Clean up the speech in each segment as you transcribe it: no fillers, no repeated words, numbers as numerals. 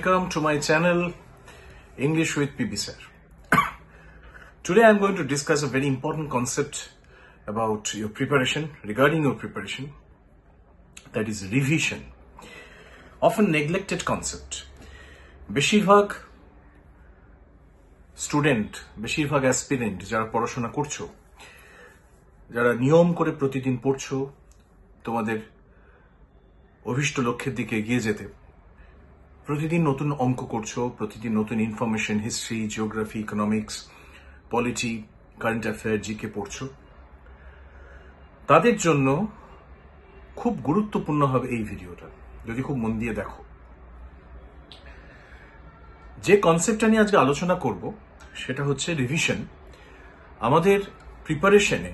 Welcome to my channel English with PB Sir. Today I am going to discuss a very important concept about your preparation, regarding your preparation, that is revision. Often neglected concept. বেশিরভাগ student, বেশিরভাগ aspirant যারা পড়াশোনা করছো, যারা নিয়ম করে প্রতিদিন পড়ছো তোমাদের অভিষ্ট লক্ষ্যের দিকে এগিয়ে যেতে, প্রতিদিন নতুন অঙ্ক করছো, প্রতিদিন নতুন information, history, geography, economics, polity, current affair, GK পড়ছো, তাদের জন্য খুব গুরুত্বপূর্ণ হবে এই ভিডিওটা, যদি খুব মন দিয়ে দেখো। যে কনসেপ্টটা নিয়ে আজকে আলোচনা করব সেটা হচ্ছে রিভিশন। আমাদের প্রিপারেশনে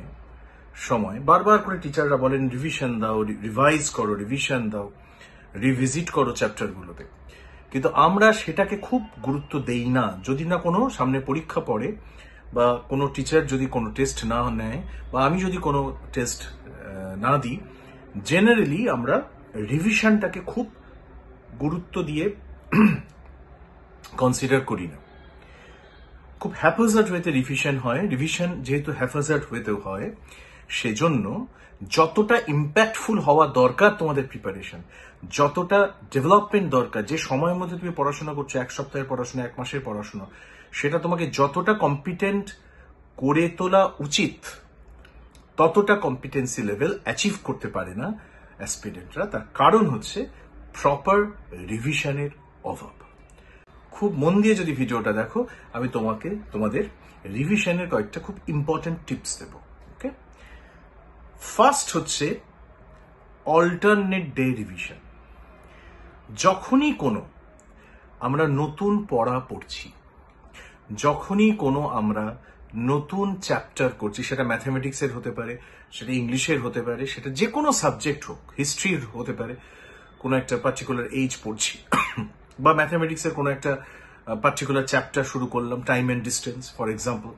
সময় বারবার করে টিচাররা বলেন রিভিশন দাও, রিভাইজ করো, রিভিশন দাও, রিভিজিট করো চ্যাপ্টারগুলোতে, কিন্তু আমরা সেটাকে খুব গুরুত্ব দেই না। যদি না কোনো সামনে পরীক্ষা পড়ে, বা কোনো টিচার যদি কোনো টেস্ট না নেয়, বা আমি যদি কোনো টেস্ট না দিই, জেনারেলি আমরা রিভিশনটাকে খুব গুরুত্ব দিয়ে কনসিডার করি না। খুব হ্যাফাজার্ড ওয়েতে রিভিশন হয়। রিভিশন যেহেতু হ্যাফাজার্ড ওয়েতেও হয়, সেজন্য যতটা ইম্প্যাক্টফুল হওয়া দরকার তোমাদের প্রিপারেশন, যতটা ডেভেলপমেন্ট দরকার, যে সময়ের মধ্যে তুমি পড়াশোনা করছো, এক সপ্তাহের পড়াশোনা, এক মাসের পড়াশোনা, সেটা তোমাকে যতটা কম্পিটেন্ট করে তোলা উচিত, ততটা কম্পিটেন্সি লেভেল অ্যাচিভ করতে পারে না অ্যাসপিরেন্টরা। তার কারণ হচ্ছে প্রপার রিভিশনের অভাব। খুব মন দিয়ে যদি ভিডিওটা দেখো, আমি তোমাদের রিভিশনের কয়েকটা খুব ইম্পর্টেন্ট টিপস দেব। ওকে, ফার্স্ট হচ্ছে অল্টারনেট ডে রিভিশন। যখনই কোনো আমরা নতুন পড়া পড়ছি, যখনই কোনো আমরা নতুন চ্যাপ্টার করছি, সেটা ম্যাথামেটিক্সের হতে পারে, সেটা ইংলিশের হতে পারে, সেটা যে কোনো সাবজেক্ট হোক, হিস্ট্রির হতে পারে, কোনো একটা পার্টিকুলার এজ পড়ছি, বা ম্যাথামেটিক্সের কোনো একটা পার্টিকুলার চ্যাপ্টার শুরু করলাম, time and distance for example,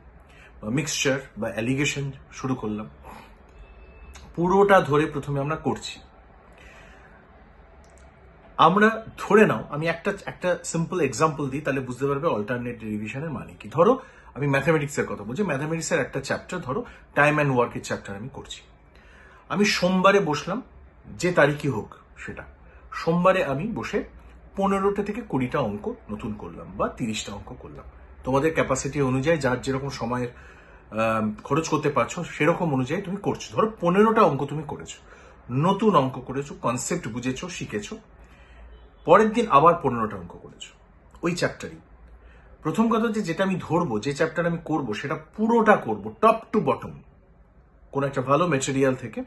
বা মিক্সচার বা অ্যালিগেশন শুরু করলাম, পুরোটা ধরে প্রথমে আমরা করছি। আমরা ধরে নাও, আমি একটা সিম্পল এক্সাম্পল দিই, তাহলে বুঝতে পারবে অল্টারনেট রিভিশনের মানে কি। ধরো আমি ম্যাথামেটিক্সের কথা বলছি, ম্যাথামেটিক্সের একটা চ্যাপ্টার, ধরো টাইম অ্যান্ড ওয়ার্কের চ্যাপ্টার আমি করছি। আমি সোমবারে বসলাম, যে তারিখই হোক সেটা, সোমবারে আমি বসে 15টা থেকে 20টা অঙ্ক নতুন করলাম, বা 30টা অঙ্ক করলাম। তোমাদের ক্যাপাসিটি অনুযায়ী, যার যেরকম সময়ের খরচ করতে পারছো, সেরকম অনুযায়ী তুমি করছো। ধরো 15টা অঙ্ক তুমি করেছো, নতুন অঙ্ক করেছো, কনসেপ্ট বুঝেছো, শিখেছো। পরের দিন আবার 15টা অঙ্ক করেছো ওই চ্যাপ্টারই। প্রথম কথা হচ্ছে, যেটা আমি ধরবো, যে চ্যাপ্টার আমি করবো, সেটা পুরোটা করবো, টপ টু বটম, কোন একটা ভালো ম্যাটেরিয়াল থেকে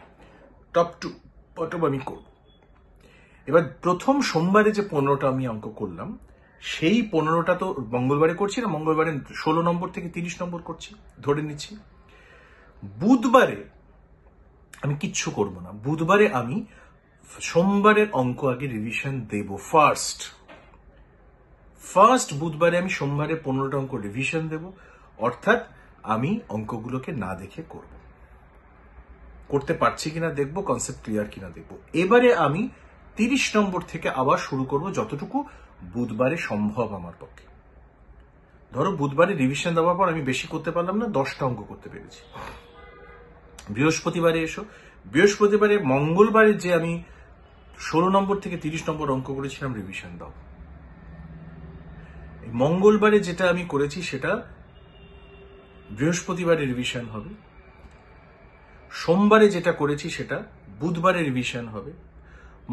টপ টু বটম আমি করবো। এবার প্রথম সোমবারে যে 15টা আমি অঙ্ক করলাম, সেই 15টা তো মঙ্গলবারে করছি না, মঙ্গলবারে 16 নম্বর থেকে 30 নম্বর করছি, ধরে নিচ্ছি। বুধবারে আমি কিচ্ছু করব না, বুধবারে আমি সোমবারের অঙ্ক আগে রিভিশন দেব। ফার্স্ট বুধবারে আমি সোমবারে 15টা অঙ্ক রিভিশন দেব, অর্থাৎ আমি অঙ্কগুলোকে না দেখে করব, করতে পারছি কিনা দেখবো, কনসেপ্ট ক্লিয়ার কিনা দেখবো। এবারে আমি 30 নম্বর থেকে আবার শুরু করব, যতটুকু বুধবারে সম্ভব আমার পক্ষে। ধরো বুধবারে রিভিশন দেওয়ার পর আমি বেশি করতে পারলাম না, 10টা অঙ্ক করতে পেরেছি। বৃহস্পতিবারে এসো, বৃহস্পতিবারে মঙ্গলবারে যে আমি 16 নম্বর থেকে 30 নম্বর অঙ্ক করেছিলাম, রিভিশন দাও। মঙ্গলবারে যেটা আমি করেছি সেটা বৃহস্পতিবারে রিভিশন হবে, সোমবারে যেটা করেছি সেটা বুধবারে রিভিশন হবে,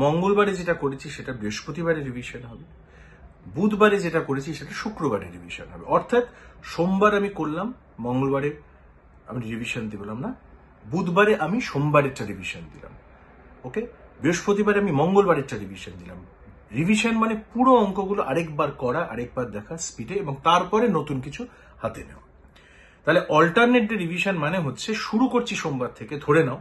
মঙ্গলবারে যেটা করেছি সেটা বৃহস্পতিবারে রিভিশন হবে, বুধবারে যেটা করেছি সেটা শুক্রবারে রিভিশন হবে। অর্থাৎ সোমবার আমি করলাম, মঙ্গলবারে আমি রিভিশন দিলাম না, বুধবারে আমি সোমবারেরটা রিভিশন দিলাম, ওকে, বৃহস্পতিবারে আমি মঙ্গলবারেরটা রিভিশন দিলাম। রিভিশন মানে পুরো অঙ্কগুলো আরেকবার করা, আরেকবার দেখা স্পিডে, এবং তারপরে নতুন কিছু হাতে নেওয়া। তাহলে অল্টারনেট রিভিশন মানে হচ্ছে, শুরু করছি সোমবার থেকে, ধরে নাও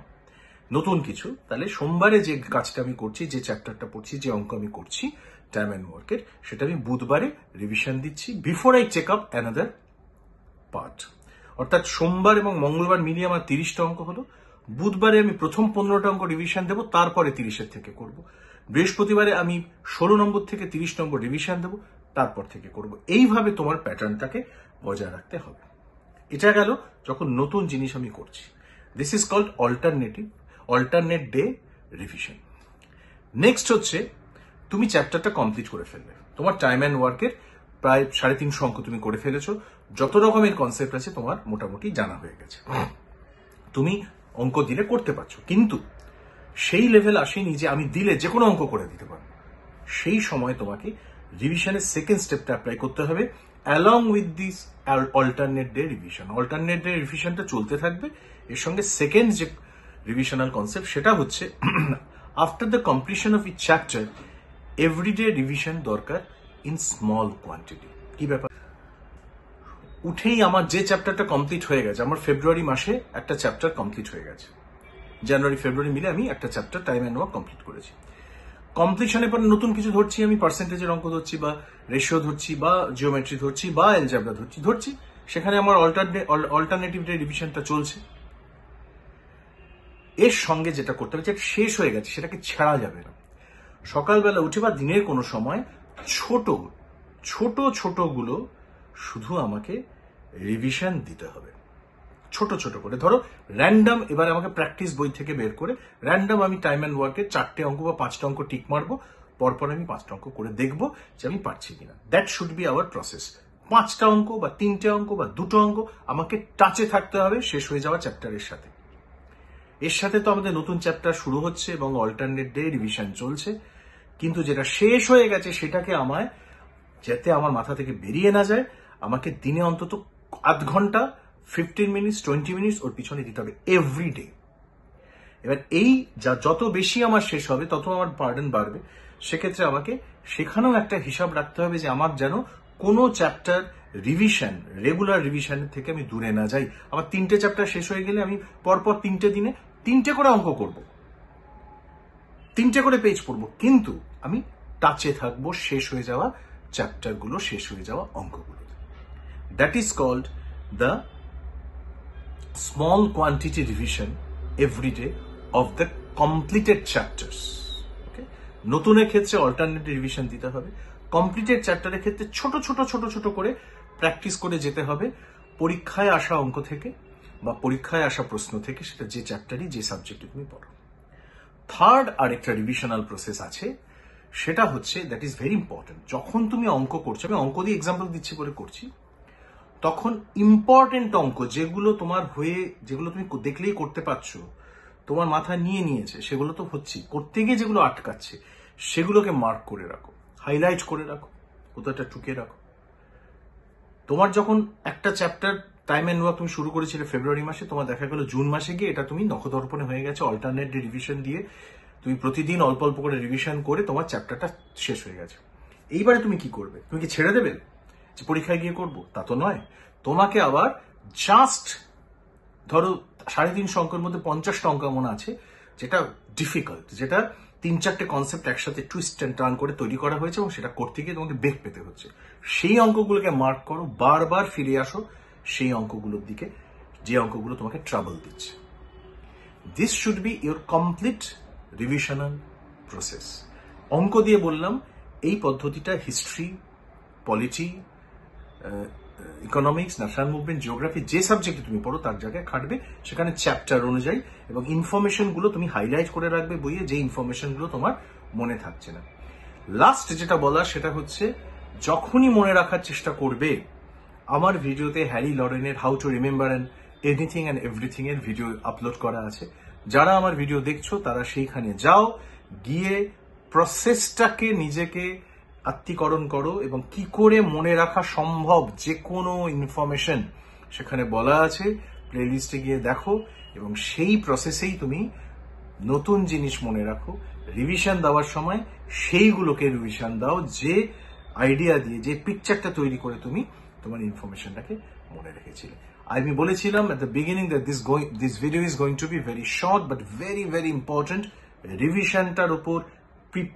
নতুন কিছু, তাহলে সোমবারে যে কাজটা আমি করছি, যে চ্যাপ্টারটা পড়ছি, যে অঙ্ক আমি করছি টাইম অ্যান্ড ওয়ার্কের, সেটা আমি বুধবারে রিভিশন দিচ্ছি, before I check up another part. অর্থাৎ সোমবার এবং মঙ্গলবার মিলিয়ে আমার 30টা অঙ্ক হলো। বুধবারে আমি প্রথম 15টা অঙ্ক রিভিশন দেবো, তারপরে 30-এর থেকে করব। বৃহস্পতিবারে আমি 16 নম্বর থেকে 30 নম্বর রিভিশন দেবো, তারপর থেকে করব। এইভাবে তোমার প্যাটার্নটাকে বজায় রাখতে হবে। এটা গেল যখন নতুন জিনিস আমি করছি। This is called alternate day revision. Next হচ্ছে তুমি চ্যাপ্টারটা কমপ্লিট করে ফেলবে। তোমার টাইম অ্যান্ড ওয়ার্কের প্রায় 350 অঙ্ক তুমি করে ফেলেছো। যত রকমের কনসেপ্ট আছে তোমার মোটামুটি জানা হয়ে গেছে, তুমি অঙ্ক দিলে করতে পারছো। কিন্তু সেই লেভেল আসেনি যে আমি দিলে যে কোনো অঙ্ক করে দিতে পারবো। সেই সময় তোমাকে রিভিশনের সেকেন্ড স্টেপটা অ্যাপ্লাই করতে হবে along with this alternate day revision. Alternate day রিভিশনটা চলতে থাকবে। এর সঙ্গে সেকেন্ড যে রিভিশনাল কনসেপ্ট সেটা হচ্ছে after the completion of each chapter everyday revision দরকার ইন স্মল কোয়ান্টিটি। কি ব্যাপার? উঠেই আমার যে চ্যাপ্টারটা কমপ্লিট হয়ে গেছে, আমার ফেব্রুয়ারি মাসে একটা চ্যাপ্টার কমপ্লিট হয়ে গেছে, জানুয়ারি ফেব্রুয়ারি মিলে আমি একটা chapter time and work complete করেছি। কমপ্লিশনের পর নতুন কিছু ধরছি, আমি পার্সেন্টেজের অঙ্ক ধরছি বা রেশিও ধরছি বা জিওমেট্রি ধরছি বা অ্যালজেব্রা ধরছি, সেখানে আমার অল্টারনেটিভ ডে রিভিশনটা চলছে। এর সঙ্গে যেটা করতে হবে, যেটা শেষ হয়ে গেছে সেটাকে ছাড়া যাবে না। সকালবেলা উঠে বা দিনের কোনো সময় ছোট ছোট ছোটগুলো শুধু আমাকে রিভিশন দিতে হবে, ছোট ছোট করে। ধরো র্যান্ডম, এবার আমাকে প্র্যাকটিস বই থেকে বের করে র্যান্ডম আমি টাইম অ্যান্ড ওয়ার্কে 4টে অঙ্ক বা 5টা অঙ্ক টিক মারবো, পরপর আমি 5টা অঙ্ক করে দেখবো যে আমি পারছি কিনা। That should be hour process. 5টা অঙ্ক বা 3টে অঙ্ক বা 2টো অঙ্ক আমাকে টাচে থাকতে হবে শেষ হয়ে যাওয়া চ্যাপ্টারের সাথে। এর সাথে তো আমাদের নতুন চ্যাপ্টার শুরু হচ্ছে এবং অল্টারনেট ডে রিভিশন চলছে, কিন্তু যেটা শেষ হয়ে গেছে সেটাকে আমায় যাতে আমার মাথা থেকে বেরিয়ে না যায়, আমাকে দিনে অন্তত আধ ঘন্টা 15 মিনিটস 20 মিনিটস ওর পিছনে দিতে হবে এভরিডে। এবার এই যত বেশি আমার শেষ হবে তত আমার বার্ডেন বাড়বে। সেক্ষেত্রে আমাকে সেখানেও একটা হিসাব রাখতে হবে যে আমার যেন কোনো চ্যাপ্টার রিভিশন, রেগুলার রিভিশনের থেকে আমি দূরে না যাই। আমার 3টে চ্যাপ্টার শেষ হয়ে গেলে আমি পরপর 3টে দিনে 3টে করে অঙ্ক করব, 3টে করে পেজ পড়বো, কিন্তু আমি টাচে থাকবো শেষ হয়ে যাওয়া চ্যাপ্টারগুলো, শেষ হয়ে যাওয়া অঙ্কগুলো। That is called the small quantity revision every day of the completed chapters. Okay? নতুনের ক্ষেত্রে অল্টারনেটিভ রিভিশন দিতে হবে, কমপ্লিটেড চ্যাপ্টারের ক্ষেত্রে ছোট ছোট ছোট ছোট করে প্র্যাকটিস করে যেতে হবে পরীক্ষায় আসা অঙ্ক থেকে বা পরীক্ষায় আসা প্রশ্ন থেকে, সেটা যে চ্যাপ্টারই যে সাবজেক্টে তুমি পড়ো। থার্ড আরেকটা রিভিশনাল প্রসেস আছে, সেটা হচ্ছে দ্যাট ইজ ভেরি ইম্পর্টেন্ট। যখন তুমি অঙ্ক করছো, আমি অঙ্ক দিয়ে এক্সাম্পল দিচ্ছি বলে করছি, তখন ইম্পর্টেন্ট অঙ্ক যেগুলো তোমার হয়ে, যেগুলো তুমি দেখলেই করতে পারছো, তোমার মাথা নিয়েছে, সেগুলো তো হচ্ছে, করতে গিয়ে যেগুলো আটকাচ্ছে সেগুলোকে মার্ক করে রাখো, হাইলাইট করে রাখো, কোথাটা টুকে রাখো। তোমার যখন একটা চ্যাপ্টার টাইম অ্যান্ড ওয়ার্ক তুমি শুরু করেছিলে ফেব্রুয়ারি মাসে, তোমার দেখা গেল জুন মাসে গিয়ে এটা তুমি নখদর্পণে হয়ে গেছে। অল্টারনেট ডে রিভিশন দিয়ে তুমি প্রতিদিন অল্প অল্প করে রিভিশন করে তোমার চ্যাপ্টারটা শেষ হয়ে গেছে। এইবারে তুমি কি করবে? তুমি কি ছেড়ে দেবে যে পরীক্ষায় গিয়ে করবো? তা তো নয়। তোমাকে আবার জাস্ট ধরো 350 অঙ্কের মধ্যে 50টা অঙ্ক এমন আছে যেটা ডিফিকাল্ট, যেটা 3-4টে কনসেপ্ট একসাথে টুইস্ট অ্যান্ড টার্ন করে তৈরি করা হয়েছে এবং সেটা করতে গিয়ে তোমাকে বেগ পেতে হচ্ছে। সেই অঙ্কগুলোকে মার্ক করো, বারবার ফিরে আসো সেই অঙ্কগুলোর দিকে যে অঙ্কগুলো তোমাকে ট্রাবল দিচ্ছে। This should be your complete revisional process. অঙ্ক দিয়ে বললাম এই পদ্ধতিটা history, polity, economics, national movement, geography, যে সাবজেক্টে তুমি পড়ো তার জায়গায় খাটবে, সেখানে চ্যাপ্টার অনুযায়ী, এবং ইনফরমেশনগুলো তুমি হাইলাইট করে রাখবে বইয়ে, যে ইনফরমেশনগুলো তোমার মনে থাকছে না। লাস্ট যেটা বলা সেটা হচ্ছে, যখনই মনে রাখার চেষ্টা করবে, আমার ভিডিওতে হ্যারি লরেনের how to remember anything and everything এর ভিডিও আপলোড করা আছে। যারা আমার ভিডিও দেখছো তারা সেইখানে যাও, গিয়ে প্রসেসটাকে নিজেকে আত্মীকরণ করো এবং কি করে মনে রাখা সম্ভব যে কোনো ইনফরমেশন সেখানে বলা আছে। প্লেলিস্টে গিয়ে দেখো এবং সেই প্রসেসেই তুমি নতুন জিনিস মনে রাখো। রিভিশন দেওয়ার সময় সেইগুলোকে রিভিশন দাও, যে আইডিয়া দিয়ে, যে পিকচারটা তৈরি করে তুমি তোমার ইনফরমেশনটাকে মনে রেখেছিলে। আমি বলেছিলাম at the beginning that this video is going to be very short but very very important. রিভিশনটার উপর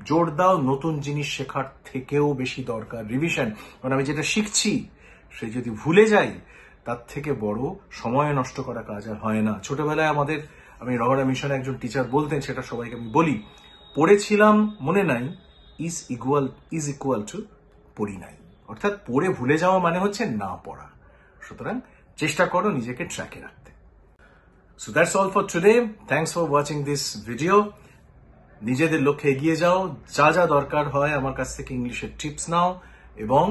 জোর দাও, নতুন জিনিস শেখার থেকেও বেশি দরকার রিভিশন। কারণ আমি যেটা শিখছি সে যদি ভুলে যাই, তার থেকে বড় সময় নষ্ট করা কাজ আর হয় না। ছোটবেলায় আমি রবার্টা মিশনে একজন টিচার বলতেন, সেটা সবাইকে আমি বলি, পড়েছিলাম মনে নাই ইজ ইকুয়াল টু পড়ি নাই। অর্থাৎ পড়ে ভুলে যাওয়া মানে হচ্ছে না পড়া। সুতরাং চেষ্টা করো নিজেকে ট্র্যাকে রাখতে। So that's all for today. Thanks for watching this video. নিজেদের লক্ষ্যে এগিয়ে যাও, যা যা দরকার হয় আমার কাছ থেকে ইংলিশের টিপস নাও, এবং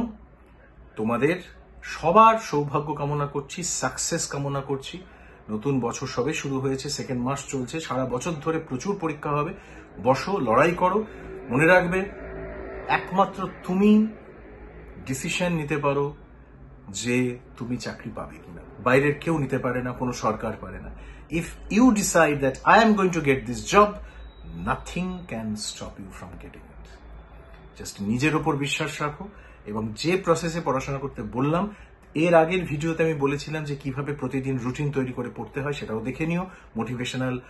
তোমাদের সবার সৌভাগ্য কামনা করছি, সাকসেস কামনা করছি। নতুন বছর সবে শুরু হয়েছে, সেকেন্ড মাস চলছে, সারা বছর ধরে প্রচুর পরীক্ষা হবে। বসো, লড়াই করো। মনে রাখবে, একমাত্র তুমি ডিসিশন নিতে পারো যে তুমি চাকরি পাবে কিনা। বাইরের কেউ নিতে পারে না, কোনো সরকার পারে না। If you decide that I am going to get this job, nothing can stop you from getting it. Just নিজের ওপর বিশ্বাস রাখো, এবং যে প্রসেসে পড়াশোনা করতে বললাম, এর আগের ভিডিওতে আমি বলেছিলাম যে কিভাবে প্রতিদিন রুটিন তৈরি করে পড়তে হয়, সেটাও দেখে নিও। মোটিভেশনাল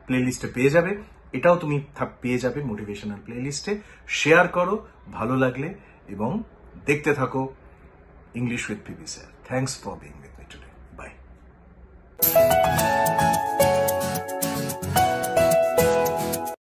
প্লেলিস্টে পেয়ে যাবে, এটাও তুমি পেয়ে যাবে মোটিভেশনাল প্লেলিস্টে। শেয়ার করো ভালো লাগলে, এবং দেখতে থাকো English with PB Sir. Thanks for being here.